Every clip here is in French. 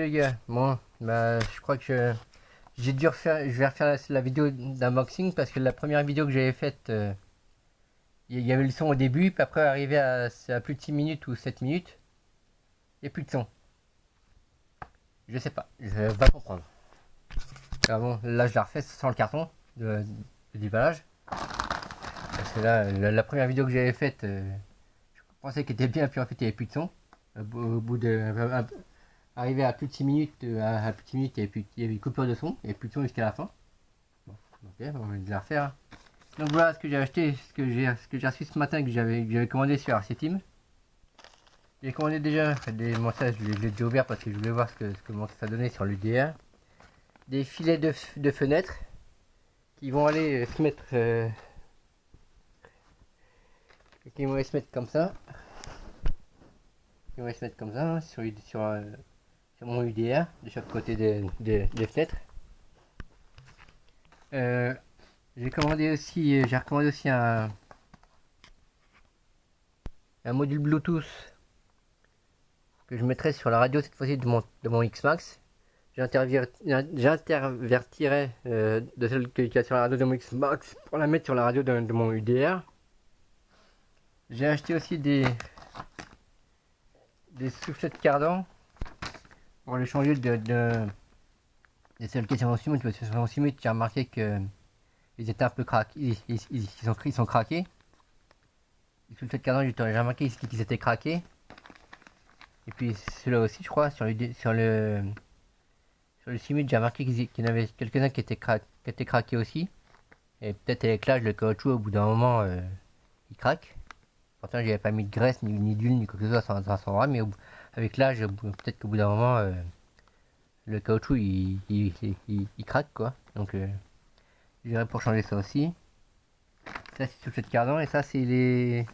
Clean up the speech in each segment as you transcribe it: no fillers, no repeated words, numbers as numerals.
Salut les gars, bon, bah je crois que j'ai dû refaire, je vais refaire la vidéo d'unboxing parce que la première vidéo que j'avais faite, il y avait le son au début, puis après arrivé à plus de 6 minutes ou 7 minutes, il n'y a plus de son. Je sais pas, je vais pas comprendre. Alors bon, là je la refais sans le carton de déballage. Parce que là, la première vidéo que j'avais faite, je pensais qu'elle était bien, puis en fait il n'y avait plus de son. Au bout de... Arrivé à plus de 6 minutes, à plus de 6 minutes, il y avait une coupure de son, il n'y avait plus de son jusqu'à la fin. Bon, ok, on va la refaire. Donc voilà ce que j'ai acheté, ce que j'ai reçu ce matin, que j'avais commandé sur RC Team. J'ai commandé déjà, bon ça je l'ai déjà ouvert parce que je voulais voir comment ça donnait sur l'UDR. Des filets de fenêtres qui vont aller se mettre, qui vont aller se mettre comme ça. Qui vont aller se mettre comme ça, hein, sur mon UDR, de chaque côté des fenêtres. J'ai recommandé aussi un module Bluetooth que je mettrai sur la radio cette fois-ci de mon X-Max. J'intervertirai de celle qui est sur la radio de mon X-Max pour la mettre sur la radio de mon UDR. J'ai acheté aussi des soufflettes cardan pour les changer de celles qui sont en simut, parce que sur en simut j'ai remarqué que ils étaient un peu craqués, ils sont craqués. Les soufflettes cardan j'ai remarqué qu'ils étaient craqués. Et puis ceux-là aussi je crois, sur le simut j'ai remarqué qu'il y en avait quelques-uns qui étaient craqués aussi. Et peut-être avec l'âge le caoutchouc au bout d'un moment il craque. Pourtant j'avais pas mis de graisse, ni d'huile, ni quoi que ce soit dans son bras, mais avec l'âge peut-être qu'au bout d'un moment le caoutchouc il craque quoi. Donc j'irai pour changer ça aussi. Ça c'est soufflette cardan et ça c'est les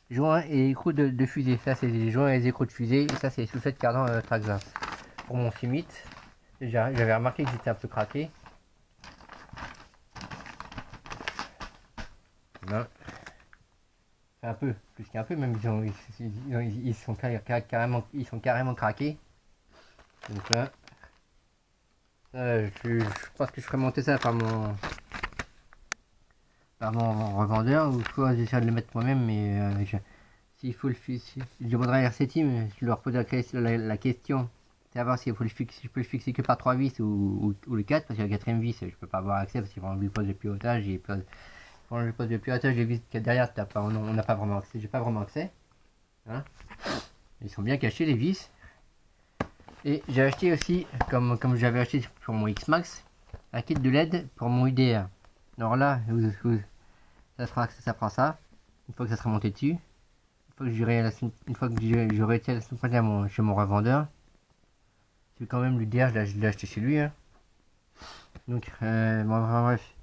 joints et écrous de fusée. Ça c'est les joints et les écrous de fusée et ça c'est les soufflettes cardan Traxxas. Pour mon Fimit, j'avais remarqué qu'ils étaient un peu craqués. Non. Un peu, plus qu'un peu même, ils sont carrément craqués. Donc là, je pense que je ferai monter ça par mon revendeur, ou soit j'essaierai de le mettre moi-même, mais s'il faut je demanderai à RC Team, je leur pose la question, savoir si je peux le fixer que par 3 vis ou les 4, parce que la 4ème vis, je peux pas avoir accès, parce qu'il faut enlever le poste de pilotage, quand je pose le pilotage, j'ai vu que derrière, on n'a pas vraiment accès, j'ai pas vraiment accès. Hein, ils sont bien cachés les vis. Et j'ai acheté aussi, comme j'avais acheté pour mon X-Max, un kit de LED pour mon UDR. Alors là, ça fera ça. Une fois que ça sera monté dessus. Une fois que j'aurai été la semaine prochaine chez mon revendeur. C'est quand même l'UDR, je l'ai acheté chez lui. Hein. Donc, bon, bref.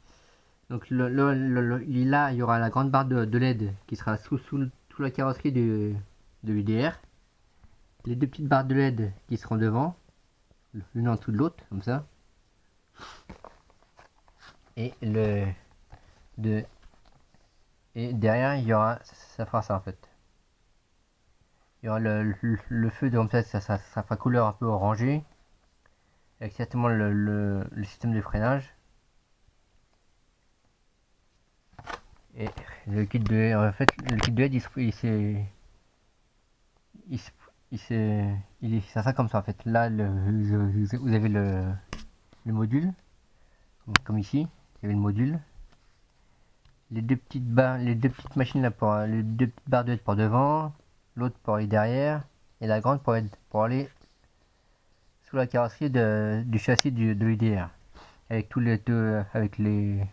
Donc là, il y aura la grande barre de LED qui sera sous la carrosserie de l'UDR. Les deux petites barres de LED qui seront devant, l'une en dessous de l'autre, comme ça. Et et derrière, il y aura, ça fera ça en fait. Il y aura le feu de comme ça fera couleur un peu orangée. Avec certainement le système de freinage. Et le kit de LED, en fait, le kit de LED, ça sera comme ça en fait. Là, vous avez le module, comme ici, il y avait le module. Les deux petites machines là les deux petites barres de LED pour devant, l'autre pour aller derrière, et la grande pour aller sous la carrosserie du châssis de l'UDR. Avec avec les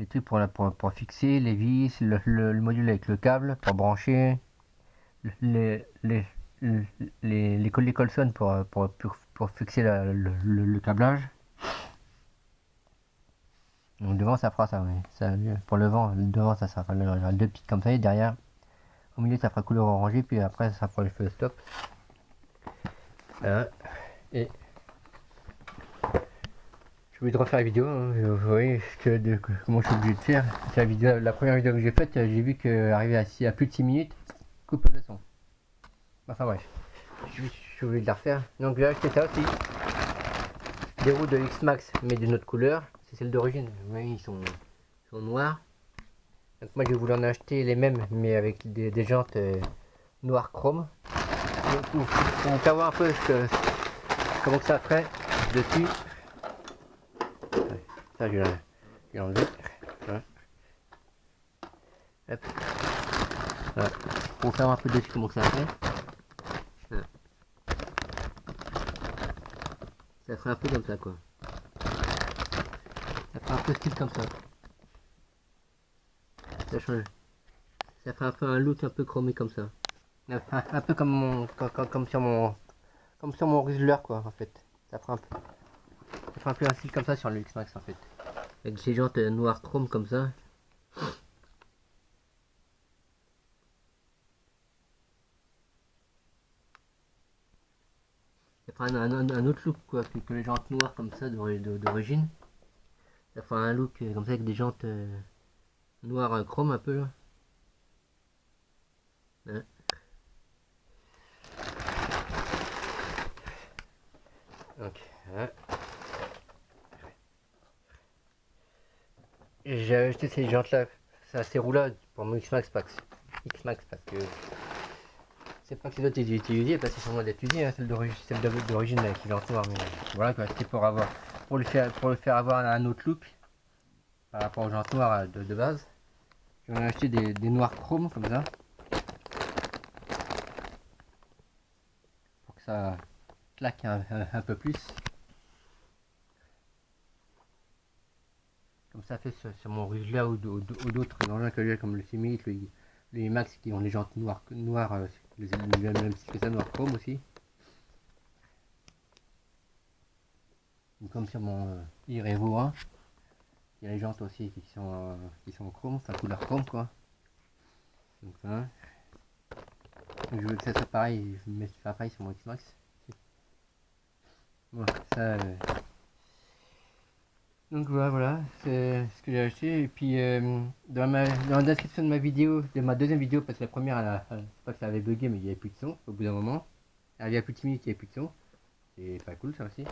trucs pour fixer les vis, le module avec le câble pour brancher, les colson pour fixer le câblage. Donc devant ça fera ça, oui. Ça, pour le vent, devant ça fera deux petites comme ça, et derrière, au milieu ça fera couleur orangée, puis après ça fera le feu stop. Voilà. Et je vais de refaire la vidéo, hein. Vous voyez comment je suis obligé de faire. La première vidéo que j'ai faite, j'ai vu qu'arrivé à plus de 6 minutes, coupe de son. Enfin bref, je j'ai oublié de la refaire. Donc j'ai acheté ça aussi. Des roues de X-Max mais d'une autre couleur. C'est celle d'origine. Oui, ils sont noirs. Donc moi j'ai voulu en acheter les mêmes mais avec des jantes noir chrome. Donc pour vous faire voir un peu comment que ça ferait dessus. Ça je l'ai enlevé. Voilà. Hop. Voilà. Pour vous faire un peu dessus comment que ça fait. Voilà. Ça ferait un peu comme ça quoi. Ça ferait un peu style comme ça. Ça change. Ça fait un peu un look un peu chromé comme ça. Un peu comme comme sur mon Rizzler quoi en fait. Ça fera un peu un style comme ça sur le X-Max en fait. Avec ces jantes noires chrome comme ça. Ça fera un autre look quoi que les jantes noires comme ça d'origine. Ça fera un look comme ça avec des jantes noires chrome un peu là. Hein. Donc, hein. J'ai acheté ces jantes là, ces roues là pour mon X-Max parce que c'est pas que c'est d'autres utilisées parce que c'est sûrement d'être utilisé, hein, celle d'origine avec les jantes noires, mais voilà quoi, c'était pour le faire avoir un autre look par rapport aux jantes noires de base. J'en ai acheté des noirs chrome comme ça pour que ça claque un peu plus. Comme ça fait sur mon Rizzler ou d'autres engins que j'ai comme le Simi, le IMAX qui ont les jantes noires le même style que ça, noir chrome aussi. Comme sur mon Irevo 1, il y a les jantes aussi qui sont chrome, enfin couleur chrome quoi. Donc voilà. Donc je veux que ça soit pareil, je vais mettre pareil sur mon X-Max. Bon, ça. Donc voilà, c'est ce que j'ai acheté. Et puis dans la description de ma vidéo, de ma deuxième vidéo, parce que la première, c'est pas que ça avait bugué, mais il n'y avait plus de son au bout d'un moment. Il y a plus de 10 minutes, il n'y avait plus de son. C'est pas cool ça aussi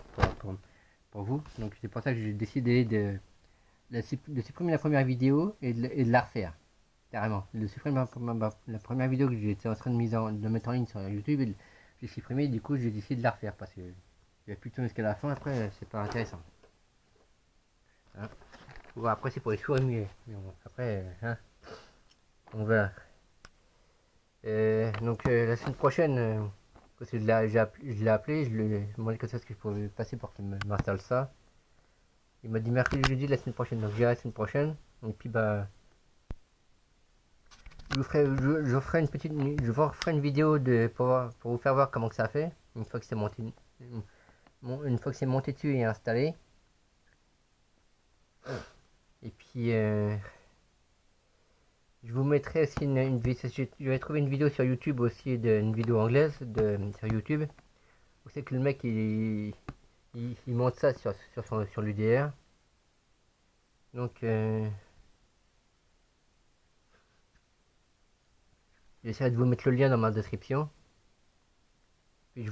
pour vous. Donc c'est pour ça que j'ai décidé de supprimer la première vidéo et de la refaire. Carrément. De supprimer la première vidéo que j'étais en train de mettre en ligne sur YouTube. J'ai supprimé, du coup j'ai décidé de la refaire parce que il n'y a plus de son jusqu'à la fin, après c'est pas intéressant. Hein. Bon, après c'est pour les sourds muets. Mais bon, après, hein, on verra. Donc la semaine prochaine, parce que je l'ai appelé, je lui ai demandé quand est-ce que je pouvais passer pour qu'il m'installe ça. Il m'a dit mercredi, jeudi de la semaine prochaine, donc j'irai la semaine prochaine. Et puis bah, je ferai une vidéo pour vous faire voir comment que ça fait une fois que c'est monté, une fois que c'est monté dessus et installé. Et puis je vous mettrai aussi une vidéo. Je vais trouver une vidéo sur YouTube aussi, une vidéo anglaise sur YouTube. Où c'est que le mec il monte ça sur l'UDR. Donc j'essaierai de vous mettre le lien dans ma description. Puis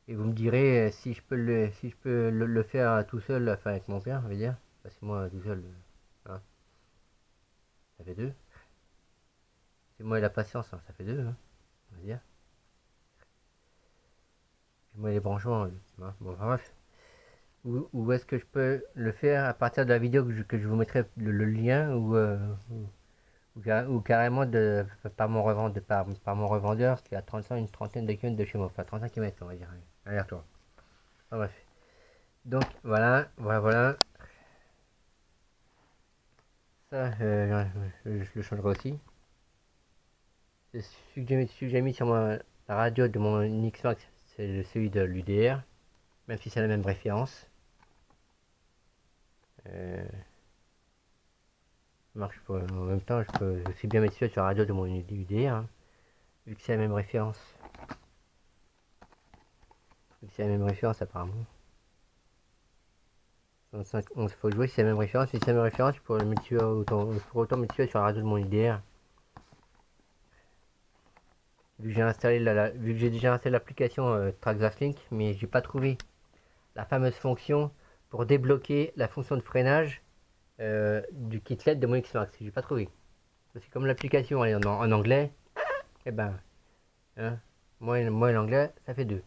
et vous me direz si je peux le faire tout seul, enfin avec mon père, on va dire. Parce que moi tout seul, hein, ça fait deux. C'est moi et la patience, hein, ça fait deux, hein, on va dire. Puis moi les branchements, hein, bon, enfin, bref. Où est-ce que je peux le faire à partir de la vidéo que je vous mettrai le lien ou carrément par mon revendeur qui est à une trentaine de km de chez moi, enfin 35 km on va dire, aller-retour. Enfin, bref. Donc voilà. Ça je le changerai aussi. C'est celui que j'ai mis sur la radio de mon X-Max, c'est celui de l'UDR, même si c'est la même référence. Marche pas. En même temps, je peux aussi bien mettre celui sur la radio de mon UDR, hein, vu que c'est la même référence. Vu que c'est la même référence apparemment. 11, faut jouer, c'est la même référence. Si c'est la même référence, je pourrais mettre autant mettre sur la radio de mon UDR. vu que j'ai installé vu que j'ai déjà installé l'application TrackZaslink, mais j'ai pas trouvé la fameuse fonction pour débloquer la fonction de freinage du kitlet de mon X-Max. J'ai pas trouvé. Parce que comme l'application est en anglais, et ben, hein, moi l'anglais, ça fait deux.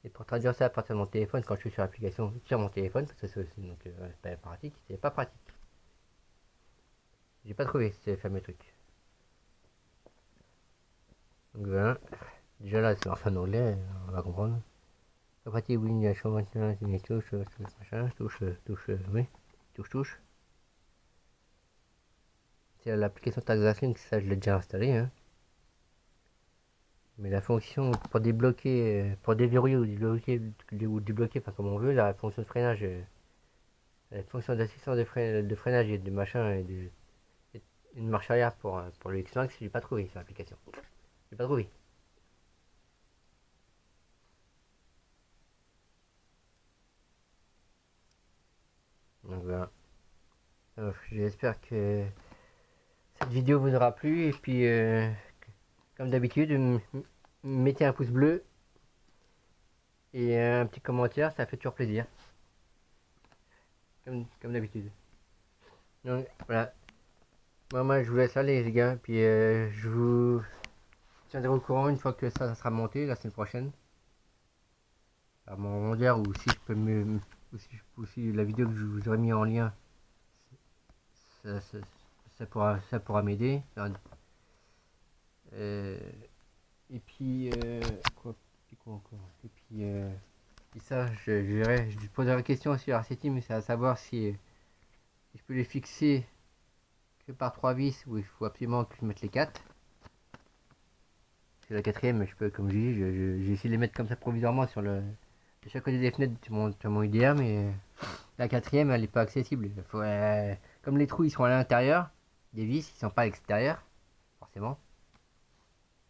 Et pour traduire ça à partir de mon téléphone, quand je suis sur l'application sur mon téléphone, parce que c'est pas pratique, c'est pas pratique. J'ai pas trouvé ces fameux trucs. Donc voilà. Déjà là, c'est en anglais, on va comprendre. Pratique, oui, il y a une touche, machin, oui, touche. C'est l'application TaxAsync, ça je l'ai déjà installé, hein. Mais la fonction pour débloquer, pour déverrouiller ou débloquer, enfin comme on veut, la fonction de freinage, la fonction d'assistance de freinage et de machin et une marche arrière pour le X-Max, j'ai pas trouvé sur l'application. J'ai pas trouvé. Donc voilà. J'espère que cette vidéo vous aura plu et puis comme d'habitude, mettez un pouce bleu et un petit commentaire, ça fait toujours plaisir. Comme d'habitude. Donc voilà. Moi je vous laisse aller les gars, puis je vous tiendrai au courant une fois que ça sera monté la semaine prochaine. À mon dire, ou si je peux ou si la vidéo que je vous aurais mis en lien, ça, ça, ça pourra m'aider. Et puis quoi encore. Et puis ça, je poserai la question aussi à RCT, mais c'est à savoir si je peux les fixer que par 3 vis ou il faut absolument que je mette les 4. C'est la quatrième, je peux, comme je dis, j'ai essayé de les mettre comme ça provisoirement sur de chaque côté des fenêtres sur mon IDR, mais la quatrième elle n'est pas accessible. Faut, comme les trous ils sont à l'intérieur, des vis ils sont pas à l'extérieur, forcément.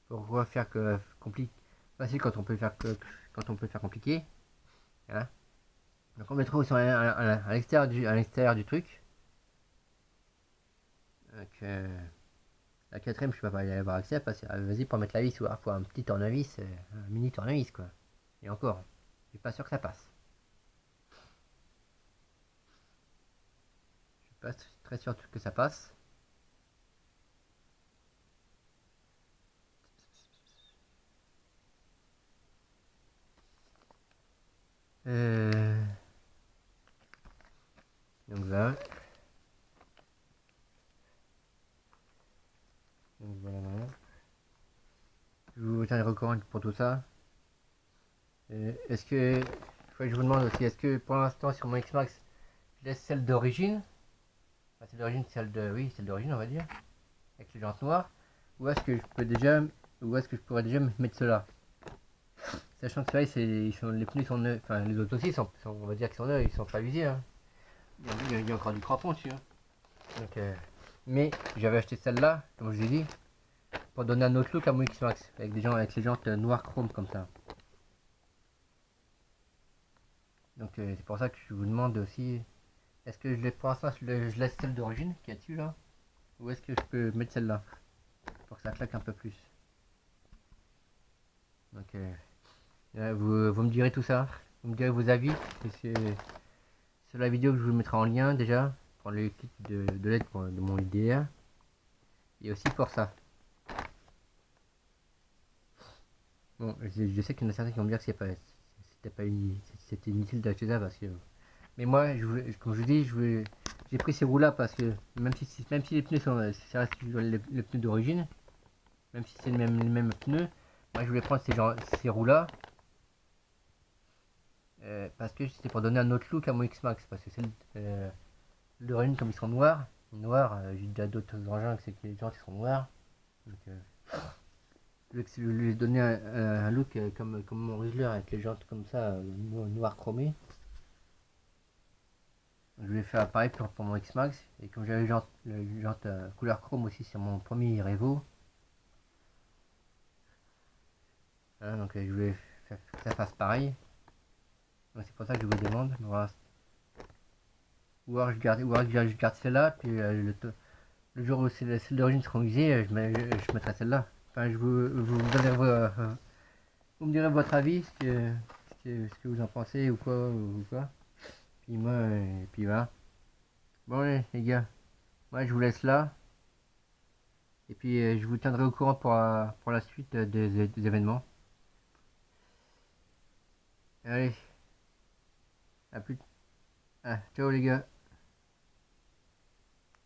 Pourquoi faire que compliqué facile quand on peut faire compliqué. Voilà. Donc on met trop à l'extérieur du truc. Donc, la quatrième, je peux pas y avoir accès parce que vas-y pour mettre la vis, il faut un petit tournevis, un mini tournevis quoi. Et encore, je suis pas sûr que ça passe. Je suis pas très sûr que ça passe. Donc là. Donc voilà. Je vous tiendrai au courant pour tout ça. Est-ce que, faut que je vous demande aussi, est-ce que pour l'instant sur mon X-Max, je laisse celle d'origine, enfin, celle d'origine, oui, celle d'origine on va dire, avec les jantes noires, ou est-ce que je peux déjà, ou est-ce que je pourrais déjà mettre cela, sachant que ceux-là, les pneus sont neufs, enfin les autres aussi, on va dire qu'ils sont neufs, ils sont pas usés, hein. Il y a encore du crampon dessus, hein. Donc, mais j'avais acheté celle-là, comme je vous ai dit, pour donner un autre look à mon X-Max, avec les jantes noires chrome comme ça. Donc c'est pour ça que je vous demande aussi, est-ce que pour l'instant je laisse celle d'origine qui est dessus là, ou est-ce que je peux mettre celle-là pour que ça claque un peu plus. Donc vous me direz tout ça, vous me direz vos avis, c'est sur la vidéo que je vous mettrai en lien déjà, pour le kit de l'aide de mon IDR, et aussi pour ça. Bon, je sais qu'il y en a certains qui vont me dire que c'était inutile d'acheter ça parce que... Mais moi, comme je vous dis, j'ai pris ces roues là parce que même si les pneus sont, ça reste les pneus d'origine, même si c'est les mêmes pneus, moi je voulais prendre ces roues là parce que c'était pour donner un autre look à mon X-Max, parce que c'est d'origine comme ils sont noirs, j'ai déjà d'autres engins que c'est que les gens qui sont noirs, donc je lui ai donné un look comme mon Rizzler avec les jantes comme ça, noir chromé. Je vais faire pareil pour mon X-Max, et comme j'avais les jantes couleur chrome aussi sur mon premier Revo, hein, donc je voulais faire que ça fasse pareil. C'est pour ça que je vous demande. Voilà. Ou alors je garde celle-là, puis le jour où celles d'origine seront usées, je mettrai celle-là. Enfin, vous donnerez vous me direz votre avis, ce que vous en pensez ou quoi. Puis moi, puis voilà. Bon, les gars, moi je vous laisse là. Et puis je vous tiendrai au courant pour la suite des événements. Allez, à plus. Ah, ciao les gars.